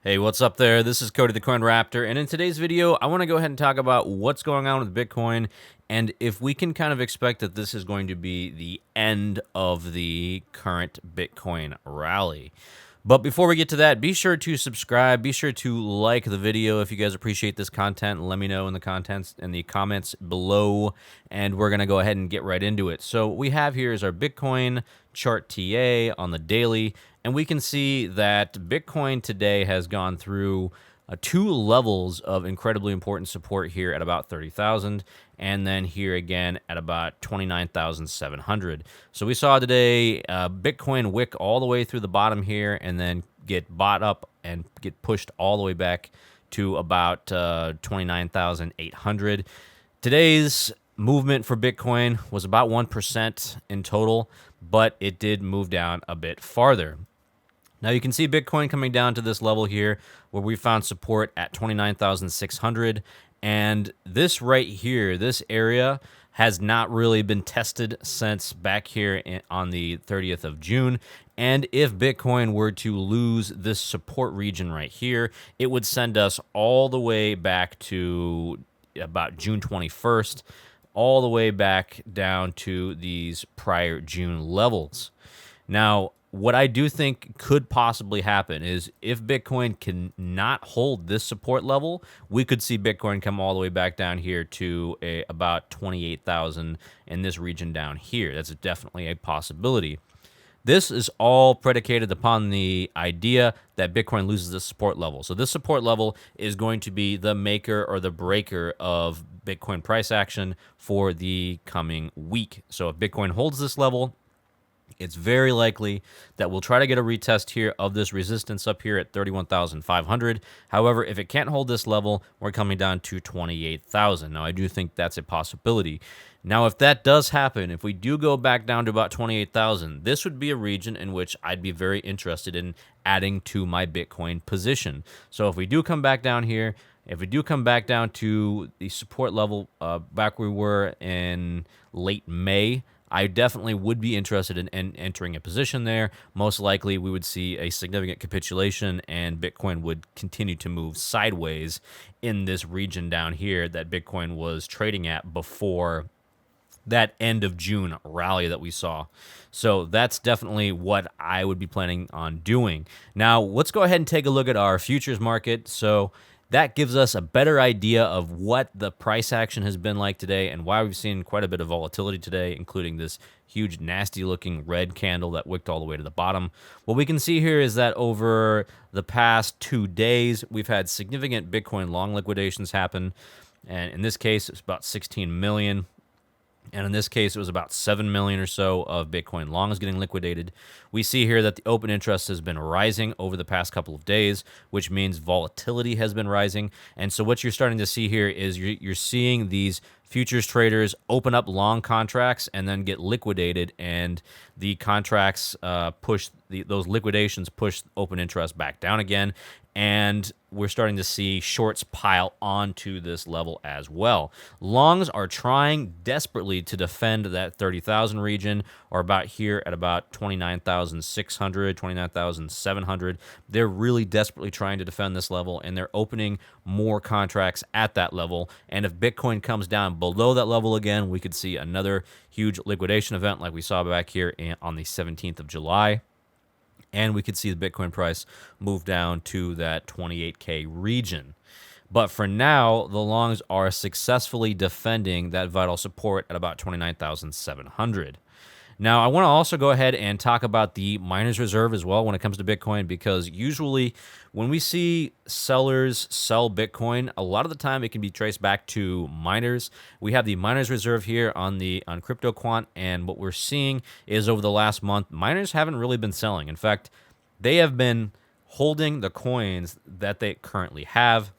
Hey, what's up there? This is Cody the Coin Raptor, and in today's video, I want to go ahead and talk about what's going on with Bitcoin and if we can kind of expect that this is going to be the end of the current Bitcoin rally. But before we get to that, be sure to subscribe. Be sure to like the video if you guys appreciate this content. Let me know in the comments below, and we're gonna go ahead and get right into it. So what we have here is our Bitcoin chart TA on the daily, and we can see that Bitcoin today has gone through two levels of incredibly important support here at about 30,000 and then here again at about 29,700. So we saw today Bitcoin wick all the way through the bottom here and then get bought up and get pushed all the way back to about 29,800. Today's movement for Bitcoin was about 1% in total, but it did move down a bit farther. Now you can see Bitcoin coming down to this level here where we found support at 29,600. And this right here, this area has not really been tested since back here on the 30th of June. And if Bitcoin were to lose this support region right here, it would send us all the way back to about June 21st, all the way back down to these prior June levels. Now, what I do think could possibly happen is if Bitcoin cannot hold this support level, we could see Bitcoin come all the way back down here to about 28,000 in this region down here. That's definitely a possibility. This is all predicated upon the idea that Bitcoin loses this support level. So this support level is going to be the maker or the breaker of Bitcoin price action for the coming week. So if Bitcoin holds this level, it's very likely that we'll try to get a retest here of this resistance up here at 31,500. However, if it can't hold this level, we're coming down to 28,000. Now, I do think that's a possibility. Now, if that does happen, if we do go back down to about 28,000, this would be a region in which I'd be very interested in adding to my Bitcoin position. So if we do come back down here, if we do come back down to the support level back where we were in late May, I definitely would be interested in entering a position there. Most likely, we would see a significant capitulation and Bitcoin would continue to move sideways in this region down here that Bitcoin was trading at before that end of June rally that we saw. So that's definitely what I would be planning on doing. Now, let's go ahead and take a look at our futures market. So that gives us a better idea of what the price action has been like today and why we've seen quite a bit of volatility today, including this huge, nasty-looking red candle that wicked all the way to the bottom. What we can see here is that over the past 2 days, we've had significant Bitcoin long liquidations happen, and in this case, it's about 16 million. And in this case, it was about 7 million or so of Bitcoin longs getting liquidated. We see here that the open interest has been rising over the past couple of days, which means volatility has been rising. And so what you're starting to see here is you're seeing these futures traders open up long contracts and then get liquidated, and the contracts those liquidations push open interest back down again, and we're starting to see shorts pile onto this level as well. Longs are trying desperately to defend that 30,000 region, or about here at about 29,600, 29,700. They're really desperately trying to defend this level, and they're opening more contracts at that level. And if Bitcoin comes down below that level again, we could see another huge liquidation event like we saw back here on the 17th of July. And we could see the Bitcoin price move down to that 28K region. But for now, the longs are successfully defending that vital support at about 29,700. Now, I want to also go ahead and talk about the miners reserve as well when it comes to Bitcoin, because usually when we see sellers sell Bitcoin, a lot of the time it can be traced back to miners. We have the miners reserve here on CryptoQuant, and what we're seeing is over the last month, miners haven't really been selling. In fact, they have been holding the coins that they currently have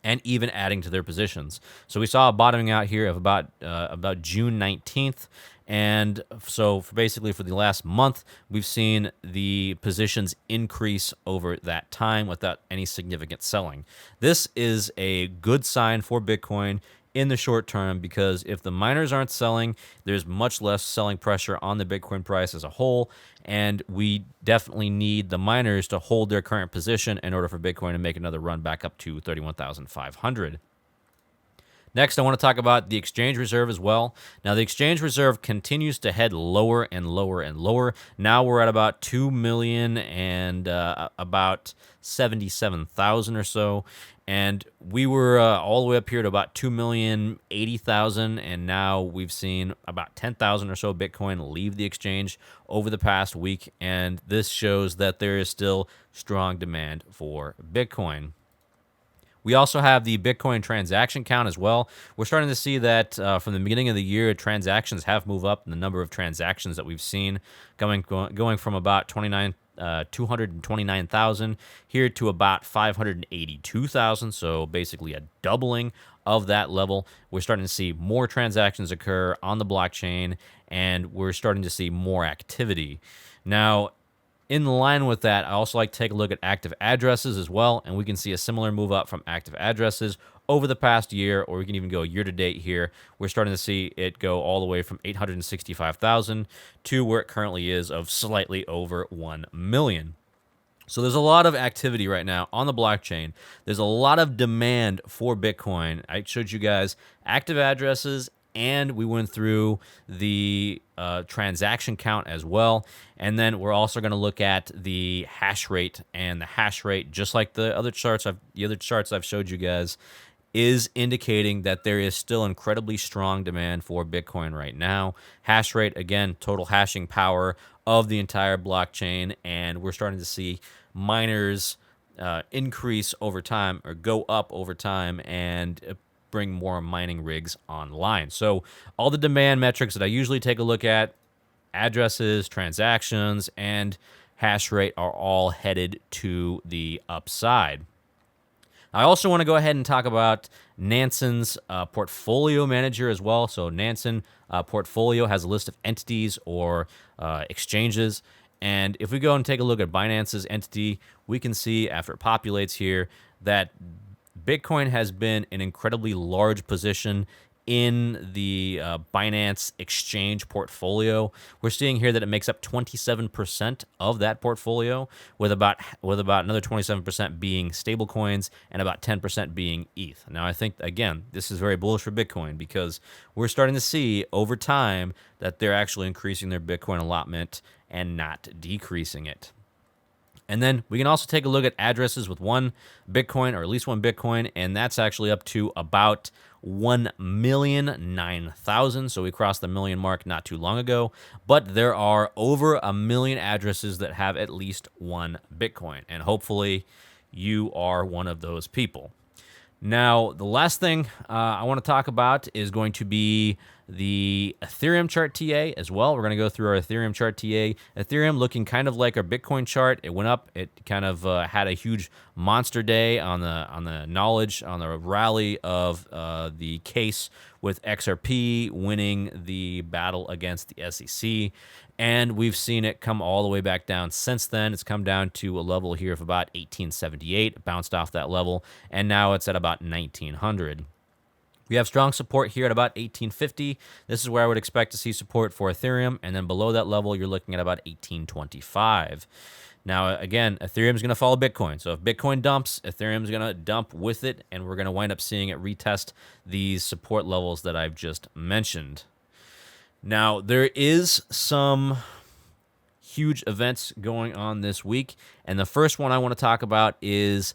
and even adding to their positions. So we saw a bottoming out here of about June 19th. And so basically for the last month, we've seen the positions increase over that time without any significant selling. This is a good sign for Bitcoin. in the short term, because if the miners aren't selling, there's much less selling pressure on the Bitcoin price as a whole, and we definitely need the miners to hold their current position in order for Bitcoin to make another run back up to 31,500. Next, I want to talk about the exchange reserve as well. Now, the exchange reserve continues to head lower and lower and lower. Now we're at about 2 million and about 77,000 or so. And we were all the way up here to about 2,080,000, and now we've seen about 10,000 or so Bitcoin leave the exchange over the past week. And this shows that there is still strong demand for Bitcoin. We also have the Bitcoin transaction count as well. We're starting to see that from the beginning of the year, transactions have moved up, and the number of transactions that we've seen going from about 229,000 here to about 582,000. So basically a doubling of that level. We're starting to see more transactions occur on the blockchain, and we're starting to see more activity. Now, in line with that, I also like to take a look at active addresses as well, and we can see a similar move up from active addresses over the past year, or we can even go year to date here. We're starting to see it go all the way from 865,000 to where it currently is of slightly over 1 million. So there's a lot of activity right now on the blockchain. There's a lot of demand for Bitcoin. I showed you guys active addresses, and we went through the transaction count as well. And then we're also going to look at the hash rate, and the hash rate, just like the other charts I've showed you guys, is indicating that there is still incredibly strong demand for Bitcoin right now. Hash rate, again, total hashing power of the entire blockchain, and we're starting to see miners increase over time, or go up over time, and bring more mining rigs online. So all the demand metrics that I usually take a look at, addresses, transactions, and hash rate, are all headed to the upside. I also want to go ahead and talk about Nansen's portfolio manager as well. So Nansen portfolio has a list of entities or exchanges. And if we go and take a look at Binance's entity, we can see after it populates here that Bitcoin has been an incredibly large position in the Binance exchange portfolio. We're seeing here that it makes up 27% of that portfolio, with about another 27% being stablecoins and about 10% being ETH. Now, I think, again, this is very bullish for Bitcoin, because we're starting to see over time that they're actually increasing their Bitcoin allotment and not decreasing it. And then we can also take a look at addresses with 1 Bitcoin, or at least 1 Bitcoin, and that's actually up to about 1,009,000. So we crossed the million mark not too long ago, but there are over 1 million addresses that have at least 1 Bitcoin, and hopefully you are one of those people. Now, the last thing I want to talk about is going to be the Ethereum chart TA as well. We're going to go through our Ethereum chart TA. Ethereum looking kind of like our Bitcoin chart. It went up. It kind of had a huge monster day on the rally of the case with XRP winning the battle against the SEC. And we've seen it come all the way back down since then. It's come down to a level here of about 1878, bounced off that level, and now it's at about 1900. We have strong support here at about 1850. This is where I would expect to see support for Ethereum, and then below that level, you're looking at about 1825. Now, again, Ethereum is going to follow Bitcoin. So if Bitcoin dumps, Ethereum is going to dump with it, and we're going to wind up seeing it retest these support levels that I've just mentioned. Now, there is some huge events going on this week, and the first one I want to talk about is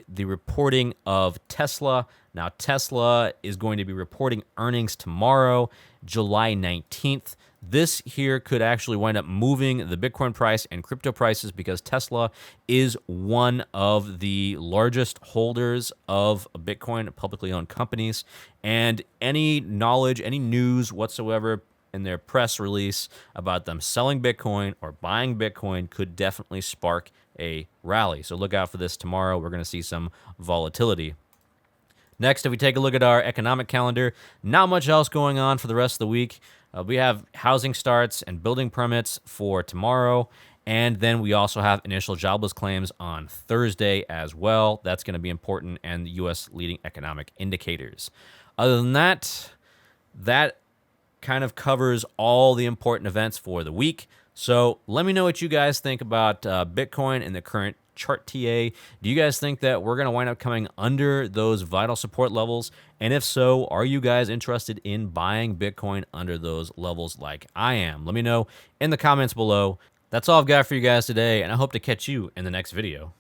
the reporting of Tesla. Now, Tesla is going to be reporting earnings tomorrow, July 19th. This here could actually wind up moving the Bitcoin price and crypto prices, because Tesla is one of the largest holders of Bitcoin, publicly owned companies. And any knowledge, any news whatsoever in their press release about them selling Bitcoin or buying Bitcoin could definitely spark a rally. So look out for this tomorrow. We're going to see some volatility. Next, if we take a look at our economic calendar, not much else going on for the rest of the week. We have housing starts and building permits for tomorrow, and then we also have initial jobless claims on Thursday as well. That's going to be important, and the U.S. leading economic indicators. Other than that, that kind of covers all the important events for the week. So let me know what you guys think about Bitcoin and the current chart TA. Do you guys think that we're going to wind up coming under those vital support levels? And if so, are you guys interested in buying Bitcoin under those levels like I am? Let me know in the comments below. That's all I've got for you guys today, and I hope to catch you in the next video.